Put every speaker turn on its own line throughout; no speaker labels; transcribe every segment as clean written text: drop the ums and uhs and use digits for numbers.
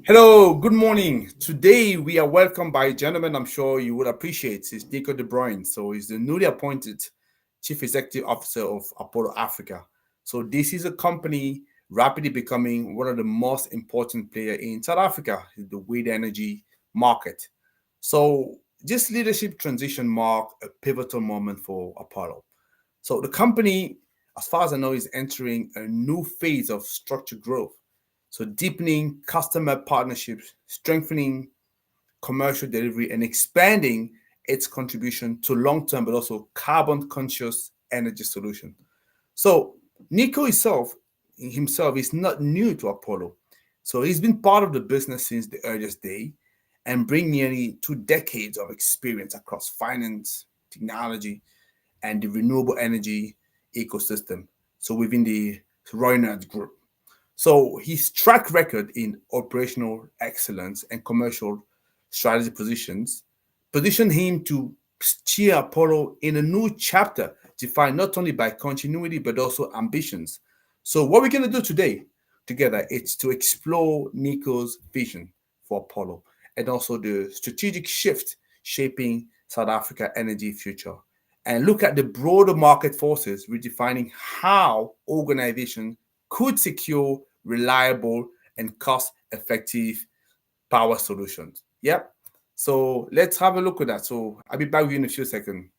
Hello, good morning. Today we are welcomed by a gentleman I'm sure you would appreciate. It's Nico de Bruyn. So he's the newly appointed Chief Executive Officer of Apollo Africa. So this is a company rapidly becoming one of the most important player in South Africa, the wind energy market. So this leadership transition marked a pivotal moment for Apollo. So the company, as far as I know, is entering a new phase of structured growth. So deepening customer partnerships, strengthening commercial delivery, and expanding its contribution to long-term but also carbon-conscious energy solution. So Nico himself is not new to Apollo. So he's been part of the business since the earliest day and bring nearly 2 decades of experience across finance, technology, and the renewable energy ecosystem. So within the Reunert Group. So his track record in operational excellence and commercial strategy position him to steer Apollo in a new chapter defined not only by continuity but also ambitions. So what we're going to do today together is to explore Nico's vision for Apollo and also the strategic shift shaping South Africa energy future and look at the broader market forces redefining how organizations could secure reliable and cost effective power solutions. Yep. So let's have a look at that. So I'll be back with you in a few seconds.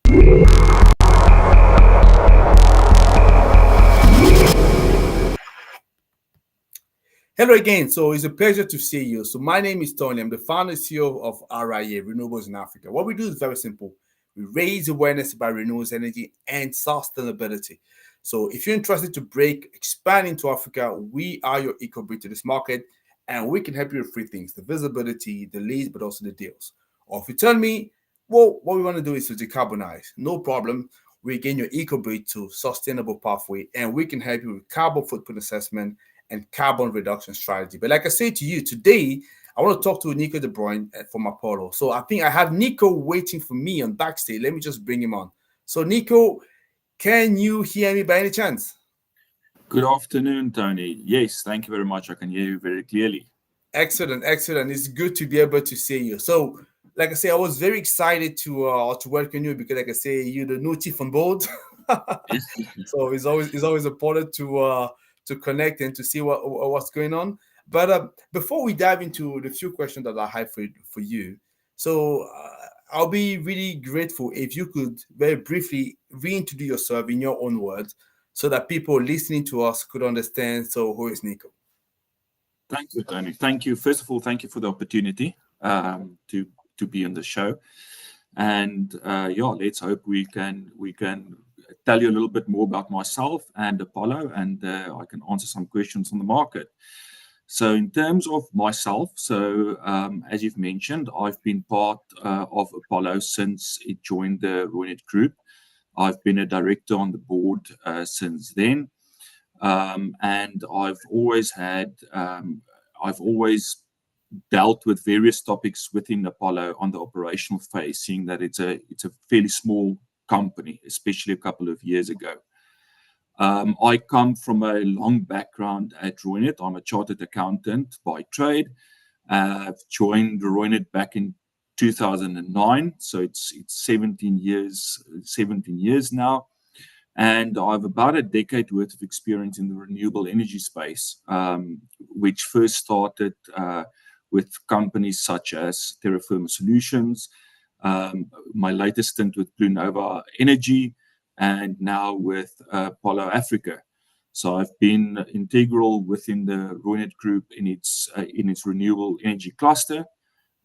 Hello again. So it's a pleasure to see you. So my name is Tony. I'm the founder and CEO of RIA, Renewables in Africa. What we do is very simple. We raise awareness about renewables energy and sustainability. So if you're interested to expand into Africa, we are your eco-bridge to this market, and we can help you with three things: the visibility, the leads, but also the deals. Or if you tell me, well, what we want to do is to decarbonize, no problem. We gain your eco-bridge to sustainable pathway, and we can help you with carbon footprint assessment and carbon reduction strategy. But like I said to you today, I want to talk to Nico de Bruyn from Apollo. So I think I have Nico waiting for me on backstage. Let me just bring him on. So Nico, can you hear me by any chance?
Good afternoon, Tony. Yes, thank you very much. I can hear you very clearly.
Excellent, excellent. It's good to be able to see you. So, like I say, I was very excited to welcome you because, like I say, you're the new chief on board. So it's always important to connect and to see what's going on. But before we dive into the few questions that I have for you, so I'll be really grateful if you could very briefly reintroduce yourself in your own words, so that people listening to us could understand. So who is Nico?
Thank you, Tony. Thank you. First of all, thank you for the opportunity to be on the show. And yeah, let's hope we can tell you a little bit more about myself and Apollo, and I can answer some questions on the market. So, in terms of myself, as you've mentioned, I've been part of Apollo since it joined the Reunert Group. I've been a director on the board since then, and I've always dealt with various topics within Apollo on the operational phase, seeing that it's a fairly small company, especially a couple of years ago. I come from a long background at Reunert. I'm a chartered accountant by trade. I've joined Reunert back in 2009, so it's 17 years now, and I have about a decade worth of experience in the renewable energy space, which first started with companies such as Terra Firma Solutions, my latest stint with Blue Nova Energy, and now with Apollo Africa. So I've been integral within the Reunert Group in its renewable energy cluster,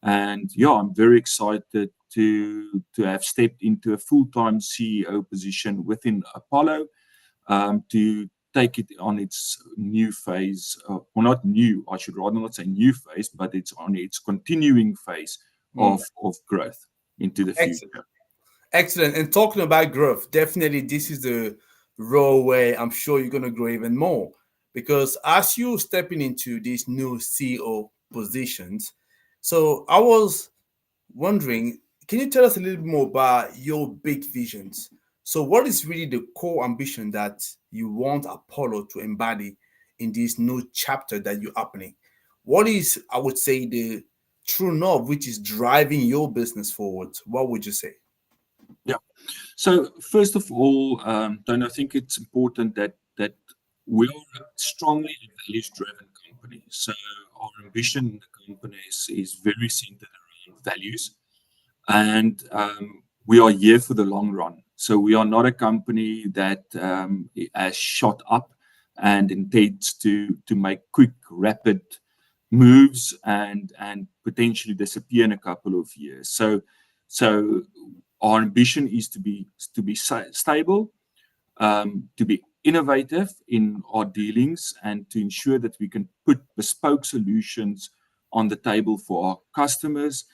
and yeah, I'm very excited to have stepped into a full-time CEO position within Apollo, to take it on its new phase, or not new, I should rather not say new phase, but it's on its continuing phase
Mm.
of growth into the
Excellent.
future.
Excellent. And talking about growth, definitely this is the role where I'm sure you're going to grow even more. Because as you stepping into these new CEO positions, so I was wondering, can you tell us a little bit more about your big visions? So, what is really the core ambition that you want Apollo to embody in this new chapter that you're opening? what is, I would say, the true north which is driving your business forward? What would you say?
Yeah. So first of all, Don, I think it's important that we are a strongly values-driven company. So our ambition in the company is very centered around values, and we are here for the long run. So we are not a company that has shot up and intends to make quick, rapid moves and potentially disappear in a couple of years. So our ambition is to be stable, to be innovative in our dealings, and to ensure that we can put bespoke solutions on the table for our customers,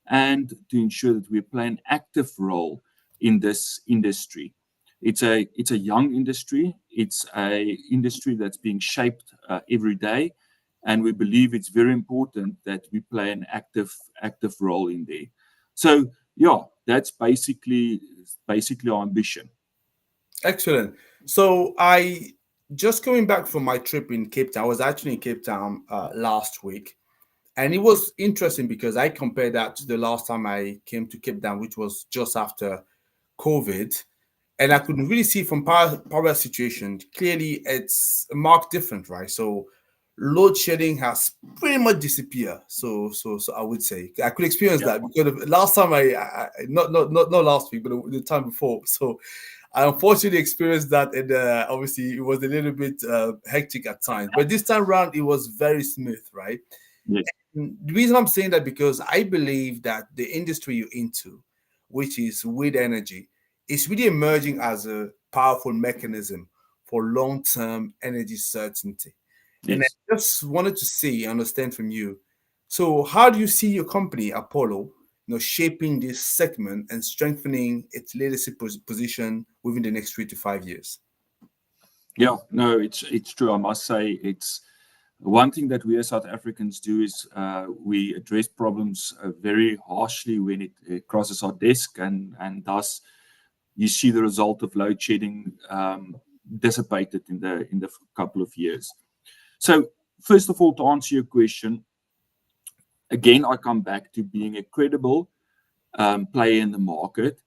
and to ensure that we play an active role in this industry. It's a young industry. It's a industry that's being shaped every day, and we believe it's very important that we play an active role in there. So yeah, that's basically our ambition.
Excellent. So I just coming back from my trip in Cape Town. I was actually in Cape Town last week, and it was interesting because I compared that to the last time I came to Cape Town, which was just after COVID, and I could really see from power situation clearly it's a marked different, right? So load shedding has pretty much disappeared. So I would say I could experience
Yeah.
that because of last time not last week, but the time before. So I unfortunately experienced that, and obviously it was a little bit hectic at times. But this time around, it was very smooth, right?
Yes.
The reason I'm saying that because I believe that the industry you're into, which is wind energy, is really emerging as a powerful mechanism for long-term energy certainty. And
Yes.
I just wanted to see, understand from you. So, how do you see your company, Apollo, shaping this segment and strengthening its leadership position within the next 3 to 5 years?
Yeah, no, it's true. I must say, it's one thing that we as South Africans do is we address problems very harshly when it crosses our desk, and thus you see the result of load shedding dissipated in the couple of years. So first of all, to answer your question, again, I come back to being a credible player in the market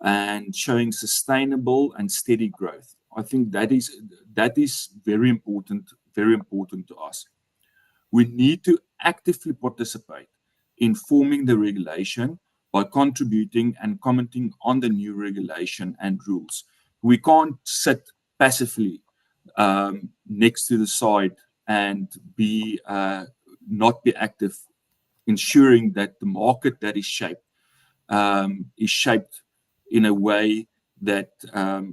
and showing sustainable and steady growth. I think that is very important to us. We need to actively participate in forming the regulation by contributing and commenting on the new regulation and rules. We can't sit passively next to the side and be not be active, ensuring that the market that is shaped in a way that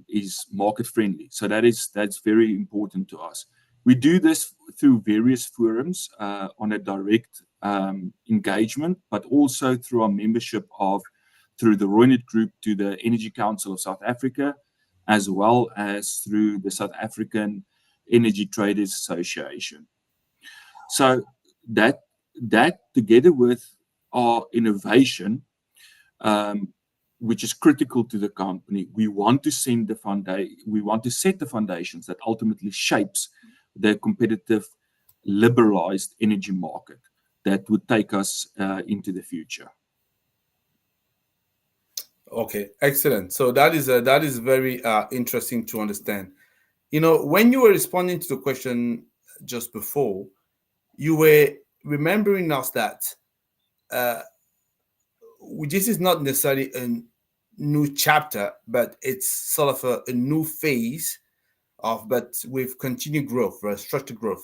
is market friendly. So that's very important to us. We do this through various forums on a direct engagement, but also through our membership through the Reunert Group to the Energy Council of South Africa, as well as through the South African Energy Traders Association. So that together with our innovation, um, which is critical to the company, we want to set the foundations that ultimately shapes the competitive, liberalized energy market that would take us into the future.
Okay, excellent. So that is very interesting to understand. When you were responding to the question just before, you were remembering us that uh, this is not necessarily a new chapter, but it's sort of a new phase but with continued growth, right, structured growth.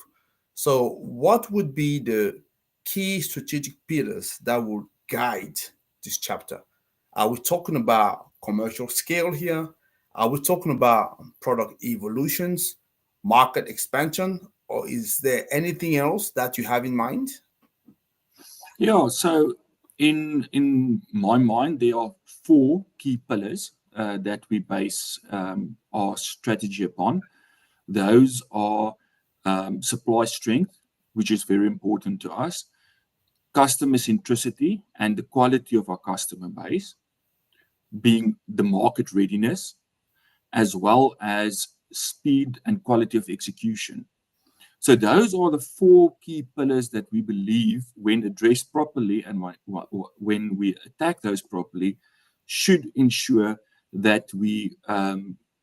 So, what would be the key strategic pillars that would guide this chapter? Are we talking about commercial scale here? Are we talking about product evolutions, market expansion, or is there anything else that you have in mind?
Yeah, so in my mind, there are four key pillars that we base our strategy upon. Those are supply strength, which is very important to us, customer centricity and the quality of our customer base, being the market readiness, as well as speed and quality of execution. So those are the four key pillars that we believe, when addressed properly and when we attack those properly, should ensure that we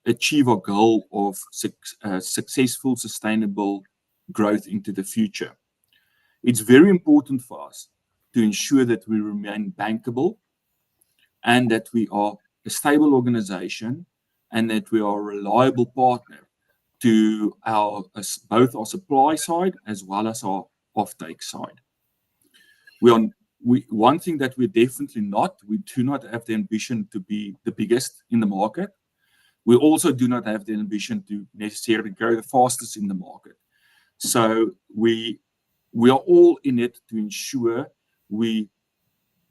achieve our goal of successful, sustainable growth into the future. It's very important for us to ensure that we remain bankable and that we are a stable organization and that we are a reliable partner to both our supply side as well as our offtake side. One thing that we're definitely not, we do not have the ambition to be the biggest in the market. We also do not have the ambition to necessarily grow the fastest in the market. So we are all in it to ensure we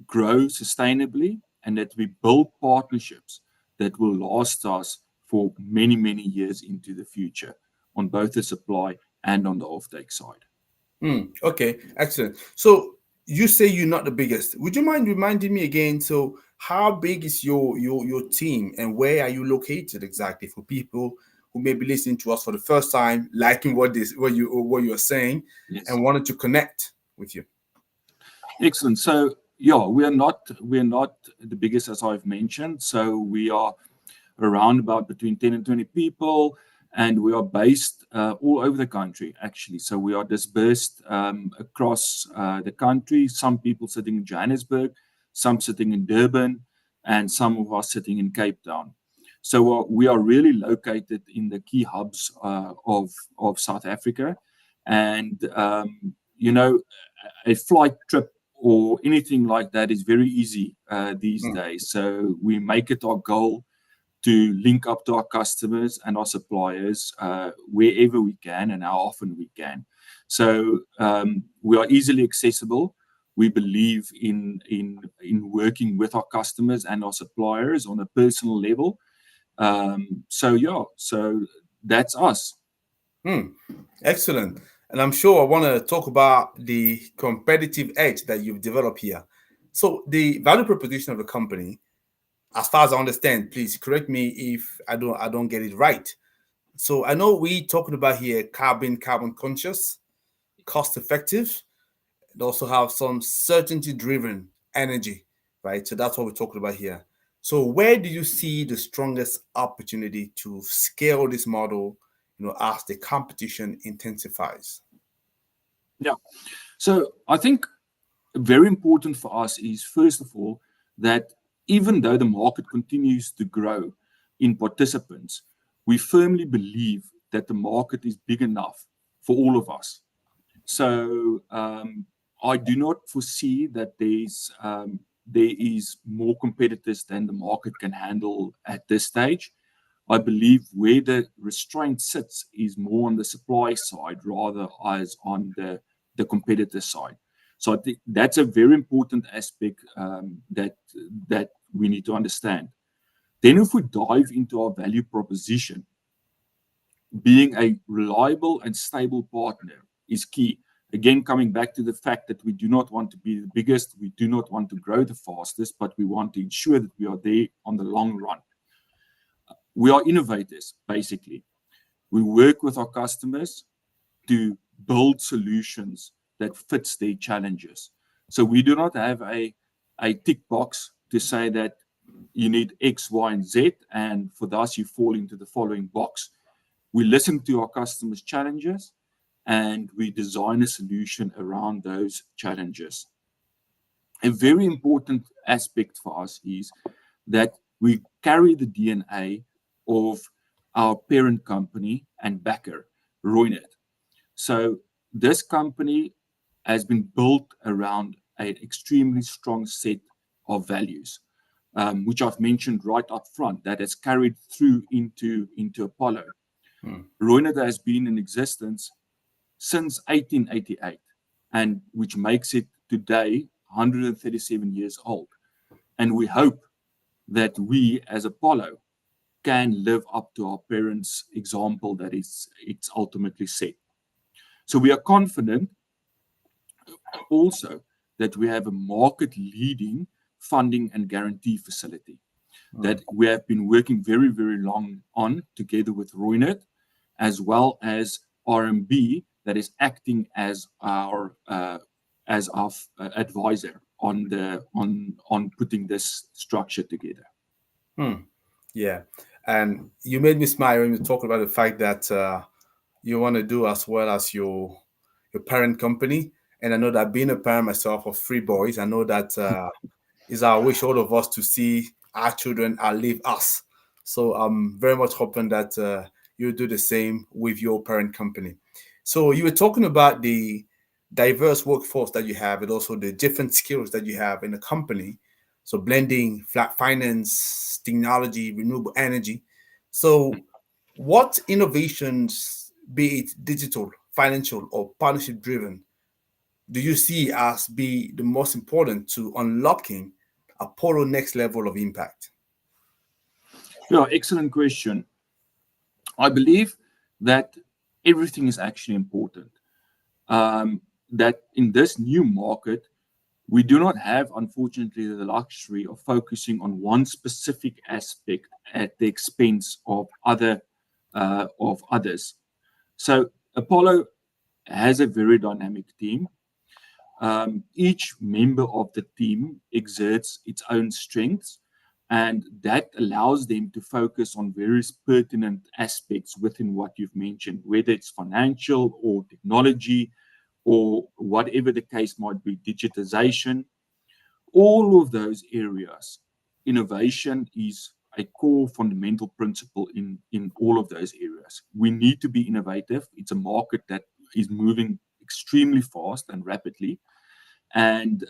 grow sustainably and that we build partnerships that will last us for many, many years into the future on both the supply and on the offtake side.
Okay, excellent. So you say you're not the biggest. Would you mind reminding me again? So how big is your team and where are you located exactly for people who may be listening to us for the first time, liking what you're saying,
Yes.
and wanted to connect with you?
Excellent. So yeah, we're not the biggest, as I've mentioned. So we are around about between 10 and 20 people, and we are based all over the country, actually. So we are dispersed across the country. Some people sitting in Johannesburg, some sitting in Durban, and some of us sitting in Cape Town. So we are really located in the key hubs of South Africa. And, a flight trip or anything like that is very easy these days. So we make it our goal to link up to our customers and our suppliers wherever we can and how often we can. So we are easily accessible. We believe in working with our customers and our suppliers on a personal level. So that's us.
Excellent. And I'm sure I want to talk about the competitive edge that you've developed here. So the value proposition of the company, as far as I understand, please correct me if I don't get it right. So I know we talking about here carbon conscious, cost effective, and also have some certainty driven energy, right? So that's what we're talking about here. So where do you see the strongest opportunity to scale this model, as the competition intensifies?
Yeah. So I think very important for us is, first of all, that even though the market continues to grow in participants, we firmly believe that the market is big enough for all of us. So I do not foresee that there is more competitors than the market can handle at this stage. I believe where the restraint sits is more on the supply side rather as on the competitor side. So I think that's a very important aspect that we need to understand. Then if we dive into our value proposition, being a reliable and stable partner is key. Again, coming back to the fact that we do not want to be the biggest, we do not want to grow the fastest, but we want to ensure that we are there on the long run. We are innovators, basically. We work with our customers to build solutions that fits their challenges. So we do not have a tick box to say that you need X, Y, and Z, and for thus you fall into the following box. We listen to our customers' challenges and we design a solution around those challenges. A very important aspect for us is that we carry the DNA of our parent company and backer, Roynet. So this company has been built around an extremely strong set of values, which I've mentioned right up front, that has carried through into Apollo. Roynet has been in existence since 1888, and which makes it today 137 years old. And we hope that we, as Apollo, can live up to our parents' example that it's ultimately set. So we are confident also that we have a market-leading funding and guarantee facility that we have been working very, very long on together with Roynet, as well as RMB, that is acting as our advisor on putting this structure together.
Yeah. And you made me smile when you talk about the fact that you want to do as well as your parent company. And I know that being a parent myself of three boys, I know that is our wish, all of us, to see our children outlive us. So I'm very much hoping that you do the same with your parent company. So you were talking about the diverse workforce that you have and also the different skills that you have in the company. So blending flat finance, technology, renewable energy. So what innovations, be it digital, financial, or partnership driven, do you see as be the most important to unlocking Apollo next level of impact?
Yeah, excellent question. I believe that everything is actually important. That in this new market, we do not have, unfortunately, the luxury of focusing on one specific aspect at the expense of others. So Apollo has a very dynamic team. Each member of the team exerts its own strengths, and that allows them to focus on various pertinent aspects within what you've mentioned, whether it's financial or technology or whatever the case might be, digitization, all of those areas. Innovation is a core fundamental principle in all of those areas. We need to be innovative. It's a market that is moving extremely fast and rapidly, and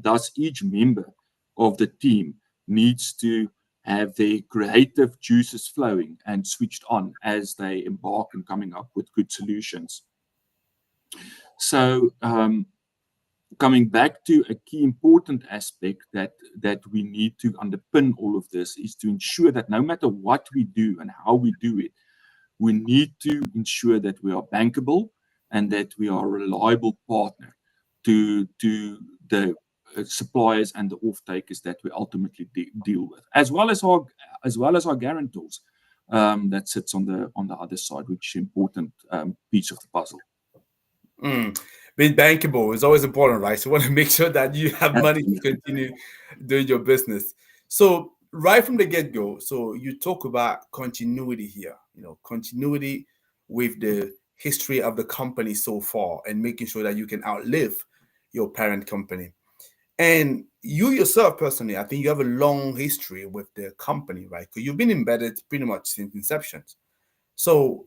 thus each member of the team needs to have their creative juices flowing and switched on as they embark on coming up with good solutions. So coming back to a key important aspect that we need to underpin all of this is to ensure that no matter what we do and how we do it, we need to ensure that we are bankable and that we are a reliable partner to the suppliers and the off-takers that we ultimately deal with, as well as our guarantors that sits on the other side, which is an important piece of the puzzle.
Being bankable is always important, right? So you want to make sure that you have money to
Absolutely.
continue doing your business. So right from the get-go, so you talk about continuity here, continuity with the history of the company so far and making sure that you can outlive your parent company. And you yourself personally, I think you have a long history with the company, right? Because you've been embedded pretty much since inception. So,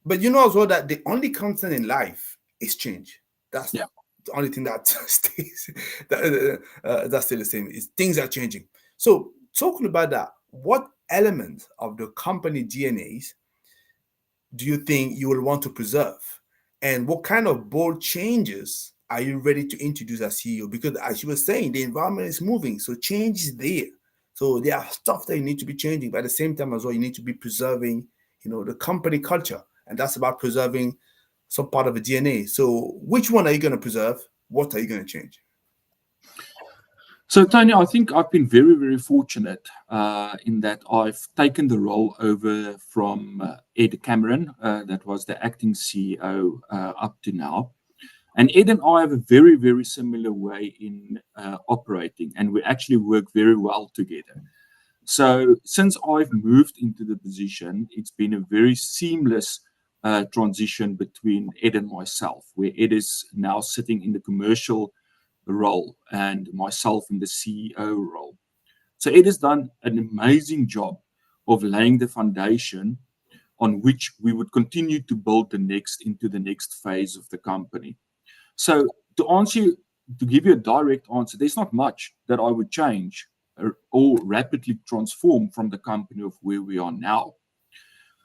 but you know as well that the only constant in life is change. That's
Yeah.
the only thing that stays, that's still the same. Is things are changing. So, talking about that, what element of the company DNAs do you think you will want to preserve? And what kind of bold changes are you ready to introduce as CEO? Because as you were saying, the environment is moving, so change is there. So there are stuff that you need to be changing, but at the same time as well, you need to be preserving, the company culture, and that's about preserving some part of the DNA. So which one are you going to preserve? What are you going to change?
So, Tony, I think I've been very, very fortunate in that I've taken the role over from Ed Cameron, that was the acting CEO up to now. And Ed and I have a very, very similar way in operating, and we actually work very well together. So, since I've moved into the position, it's been a very seamless transition between Ed and myself, where Ed is now sitting in the commercial role and myself in the CEO role. So Ed has done an amazing job of laying the foundation on which we would continue to build into the next phase of the company. So to give you a direct answer, there's not much that I would change or rapidly transform from the company of where we are now.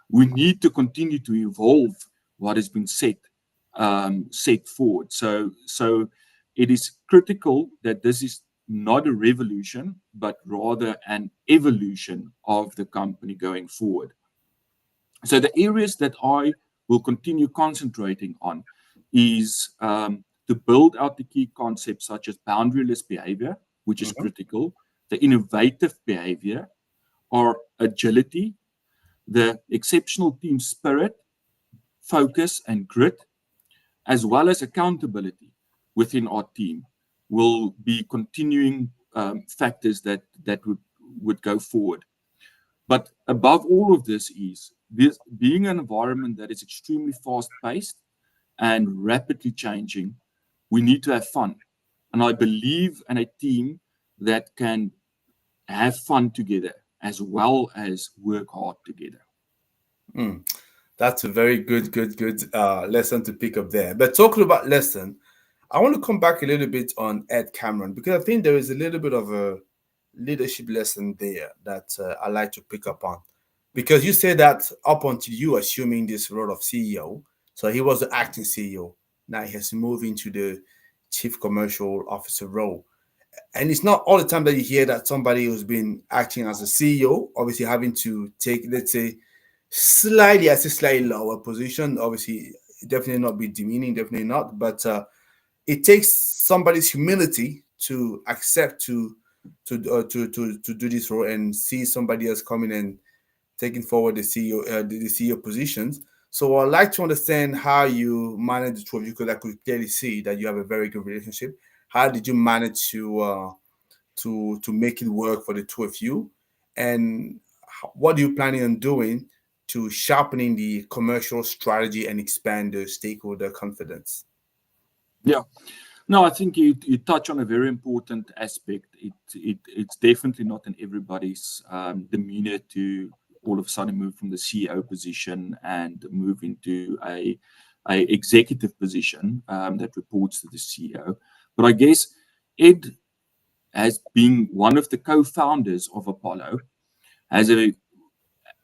We need to continue to evolve what has been set forward. So it is critical that this is not a revolution, but rather an evolution of the company going forward. So the areas that I will continue concentrating on is to build out the key concepts such as boundaryless behavior, which is critical, the innovative behavior, or agility, the exceptional team spirit, focus, and grit, as well as accountability within our team will be continuing factors that would go forward. But above all of this is this being an environment that is extremely fast paced and rapidly changing, we need to have fun. And I believe in a team that can have fun together as well as work hard together.
Mm. That's a very good lesson to pick up there. But talking about lesson, I want to come back a little bit on Ed Cameron because I think there is a little bit of a leadership lesson there that I like to pick up on. Because you said that up until you assuming this role of CEO, so he was the acting CEO. Now he has moved into the chief commercial officer role. And it's not all the time that you hear that somebody who's been acting as a CEO, obviously having to take, let's say, slightly, I say slightly lower position. Obviously, definitely not be demeaning, definitely not. But it takes somebody's humility to accept to do this role and see somebody else coming and taking forward the CEO the CEO positions. So I'd like to understand how you manage the two of you because I could clearly see that you have a very good relationship. How did you manage to make it work for the two of you, and what are you planning on doing to sharpening the commercial strategy and expand the stakeholder confidence?
Yeah. No, I think you touch on a very important aspect. It's definitely not in everybody's demeanor to all of a sudden move from the CEO position and move into a executive position that reports to the CEO. But I guess Ed, as being one of the co-founders of Apollo, has a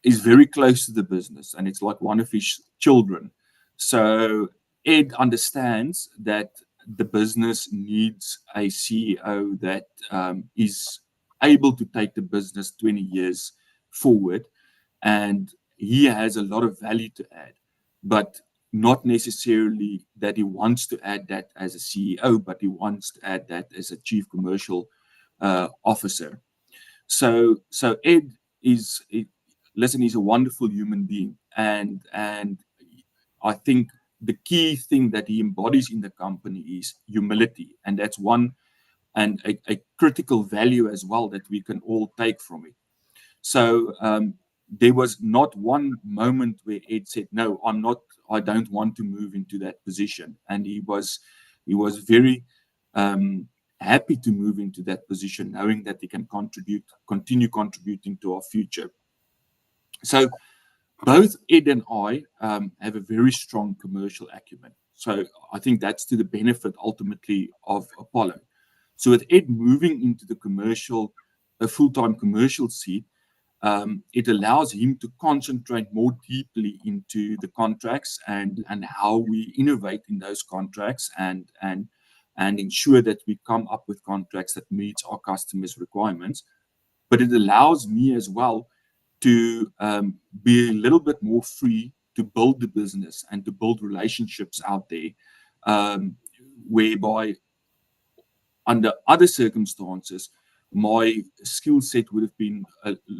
is very close to the business and it's like one of his children. So Ed understands that the business needs a CEO that is able to take the business 20 years forward. And he has a lot of value to add, but not necessarily that he wants to add that as a CEO, but he wants to add that as a chief commercial officer. So Ed is listen, he's a wonderful human being, and I think the key thing that he embodies in the company is humility, and that's one and a critical value as well that we can all take from it. So there was not one moment where Ed said, "No, I'm not. I don't want to move into that position," and he was very happy to move into that position, knowing that he can continue contributing to our future. So both Ed and I have a very strong commercial acumen. So I think that's to the benefit ultimately of Apollo. So with Ed moving into the commercial, a full-time commercial seat, it allows him to concentrate more deeply into the contracts and how we innovate in those contracts and ensure that we come up with contracts that meets our customers' requirements. But it allows me as well to be a little bit more free to build the business and to build relationships out there, whereby under other circumstances, my skill set would have been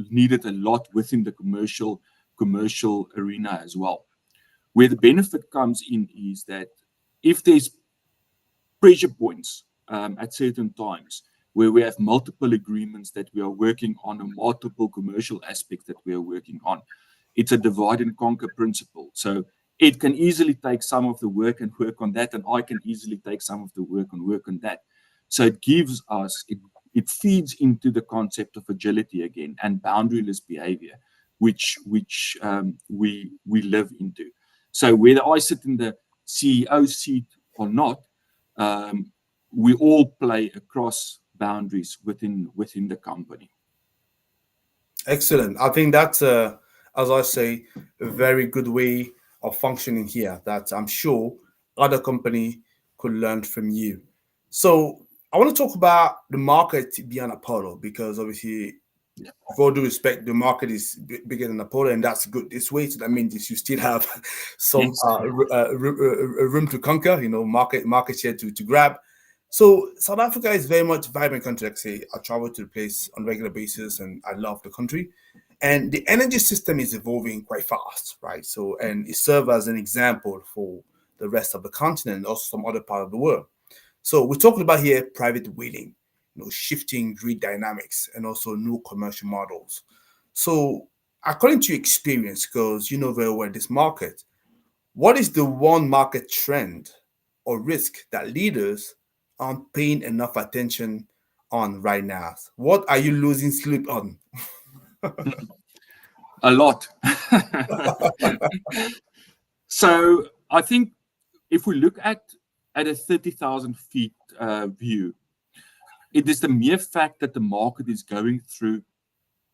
needed a lot within the commercial arena as well. Where the benefit comes in is that if there's pressure points at certain times where we have multiple agreements that we are working on or multiple commercial aspects that we are working on, it's a divide and conquer principle. So it can easily take some of the work and work on that, and I can easily take some of the work and work on that. So it gives us, it feeds into the concept of agility again and boundaryless behavior, which we live into. So whether I sit in the CEO seat or not, we all play across boundaries within the company.
Excellent. I think that's, as I say, a very good way of functioning here that I'm sure other company could learn from you. So I want to talk about the market beyond Apollo because obviously,
Yeah.
with all due respect, the market is bigger than Apollo, and that's good this way. So that means you still have some
Yes.
room to conquer, market share to grab. So South Africa is very much a vibrant country. Like I say, I travel to the place on a regular basis, and I love the country. And the energy system is evolving quite fast, right? So, and it serves as an example for the rest of the continent and also some other part of the world. So we're talking about here private whaling, shifting grid dynamics and also new commercial models. So according to your experience, because you know very well this market, what is the one market trend or risk that leaders aren't paying enough attention on right now? What are you losing sleep on?
A lot. So I think if we look at a 30,000 feet view, it is the mere fact that the market is going through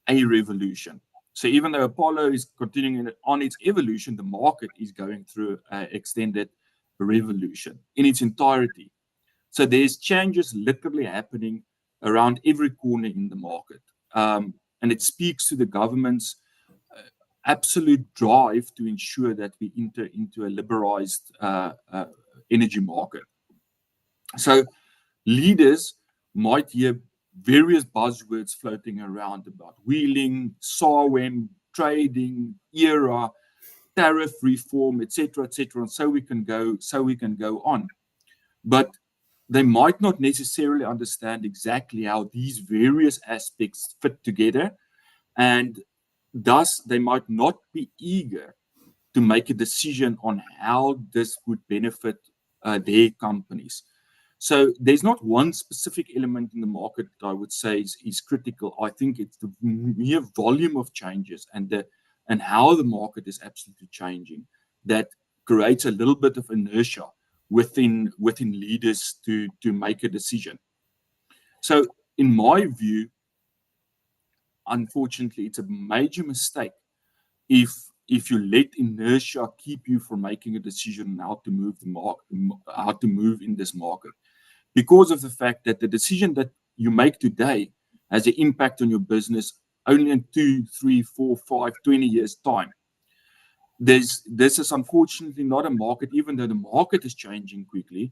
a revolution. So even though Apollo is continuing on its evolution, the market is going through an extended revolution in its entirety. So there's changes literally happening around every corner in the market. And it speaks to the government's absolute drive to ensure that we enter into a liberalized energy market. So leaders might hear various buzzwords floating around about wheeling, SARWEM, trading, ERA, tariff reform, etc., etc., and so we can go on. But they might not necessarily understand exactly how these various aspects fit together, and thus they might not be eager to make a decision on how this would benefit their companies. So there's not one specific element in the market that I would say is critical. I think it's the mere volume of changes and how the market is absolutely changing that creates a little bit of inertia within leaders to make a decision. So in my view, unfortunately, it's a major mistake if you let inertia keep you from making a decision on how to move the market, how to move in this market, because of the fact that the decision that you make today has an impact on your business only in 2, 3, 4, 5, 20 years time. This is unfortunately not a market, even though the market is changing quickly.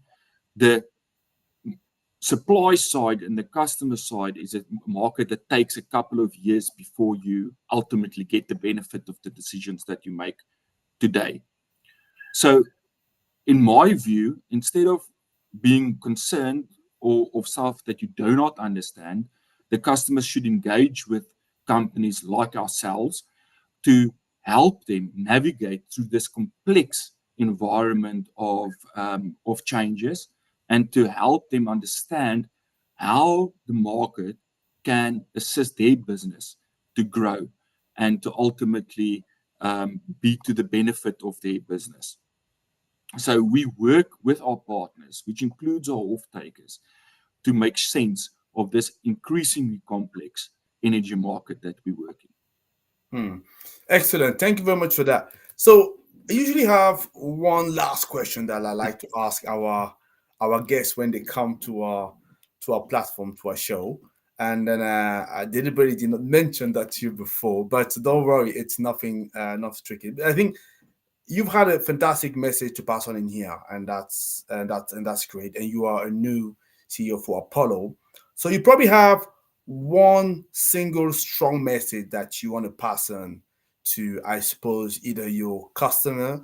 The supply side and the customer side is a market that takes a couple of years before you ultimately get the benefit of the decisions that you make today. So in my view, instead of being concerned or of stuff that you do not understand, the customers should engage with companies like ourselves to help them navigate through this complex environment of changes and to help them understand how the market can assist their business to grow and to ultimately be to the benefit of their business. So we work with our partners, which includes our off-takers, to make sense of this increasingly complex energy market that we work in.
Excellent. Thank you very much for that. So I usually have one last question that I like to ask our guests when they come to our platform, to our show. And then I deliberately did not mention that to you before, but don't worry, it's nothing not tricky. I think you've had a fantastic message to pass on in here, and that's great. And you are a new CEO for Apollo, so you probably have one single strong message that you want to pass on to, I suppose, either your customer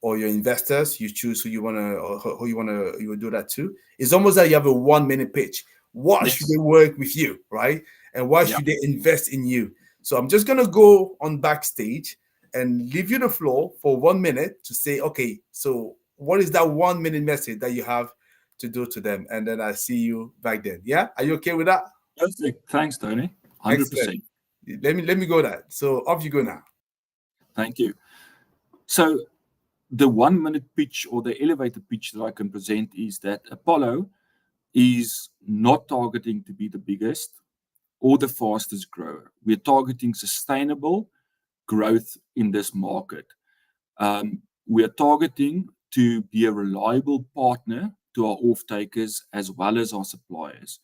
or your investors. You choose who you want to, or who you will do that to. It's almost like you have a 1 minute pitch. Why should they work with you, right? And why should they invest in you? So I'm just gonna go on backstage and leave you the floor for 1 minute to say, okay, so what is that 1 minute message that you have to do to them? And then I see you back then. Yeah, are you okay with that?
Perfect. Thanks, Tony. 100%.
Excellent. Let me go that. So off you go now.
Thank you. So the 1 minute pitch or the elevator pitch that I can present is that Apollo is not targeting to be the biggest or the fastest grower. We're targeting sustainable growth in this market. We are targeting to be a reliable partner to our off-takers as well as our suppliers,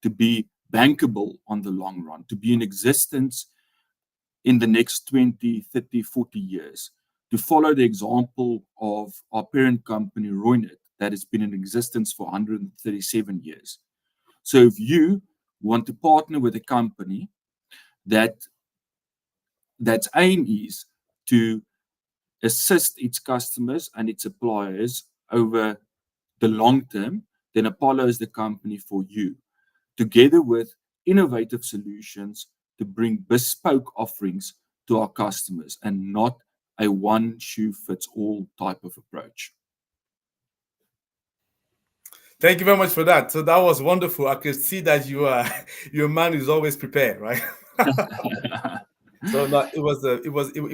to be bankable on the long run, to be in existence in the next 20, 30, 40 years, to follow the example of our parent company, Roynet, that has been in existence for 137 years. So if you want to partner with a company that's aim is to assist its customers and its suppliers over the long term, then Apollo is the company for you, together with innovative solutions to bring bespoke offerings to our customers and not a one shoe fits all type of approach.
Thank you very much for that. So that was wonderful. I could see that you are your man is always prepared, right? So no, it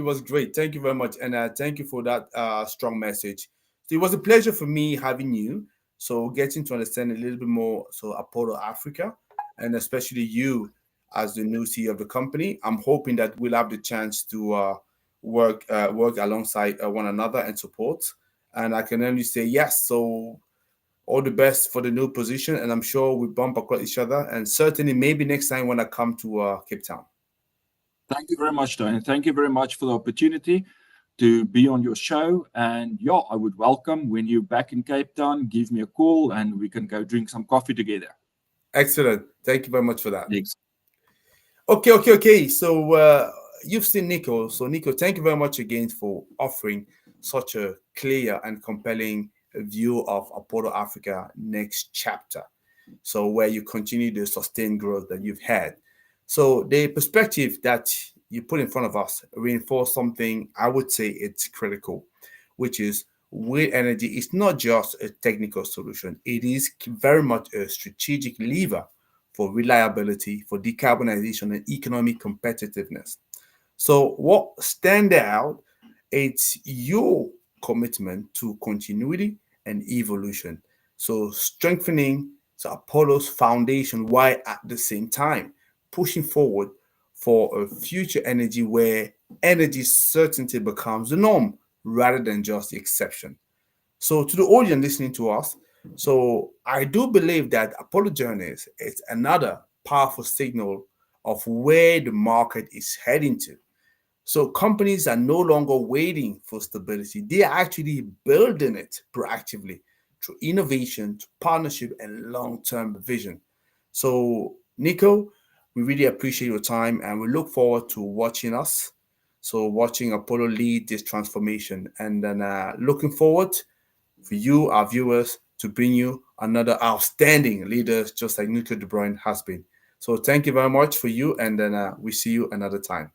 was great. Thank you very much, and thank you for that strong message. So it was a pleasure for me having you. So getting to understand a little bit more. So Apollo Africa, and especially you as the new CEO of the company. I'm hoping that we'll have the chance to work alongside one another and support. And I can only say yes. So all the best for the new position, and I'm sure we bump across each other. And certainly, maybe next time when I come to Cape Town.
Thank you very much, Don, and thank you very much for the opportunity to be on your show. And yeah, I would welcome when you're back in Cape Town, give me a call and we can go drink some coffee together.
Excellent. Thank you very much for that.
Thanks.
Okay. So you've seen Nico. So Nico, thank you very much again for offering such a clear and compelling view of Apollo Africa next chapter. So where you continue the sustained growth that you've had. So the perspective that you put in front of us reinforce something I would say it's critical, which is wind energy is not just a technical solution. It is very much a strategic lever for reliability, for decarbonization, and economic competitiveness. So what stand out, it's your commitment to continuity and evolution. So strengthening Apollo's foundation while at the same time pushing forward for a future energy where energy certainty becomes the norm rather than just the exception. So to the audience listening to us, so I do believe that Apollo Journeys is another powerful signal of where the market is heading to. So companies are no longer waiting for stability. They are actually building it proactively through innovation, partnership, and long-term vision. So, Nico, we really appreciate your time and we look forward to watching us. So, watching Apollo lead this transformation, and then looking forward for you, our viewers, to bring you another outstanding leader, just like Nico de Bruyn has been. So, thank you very much for you, and then we see you another time.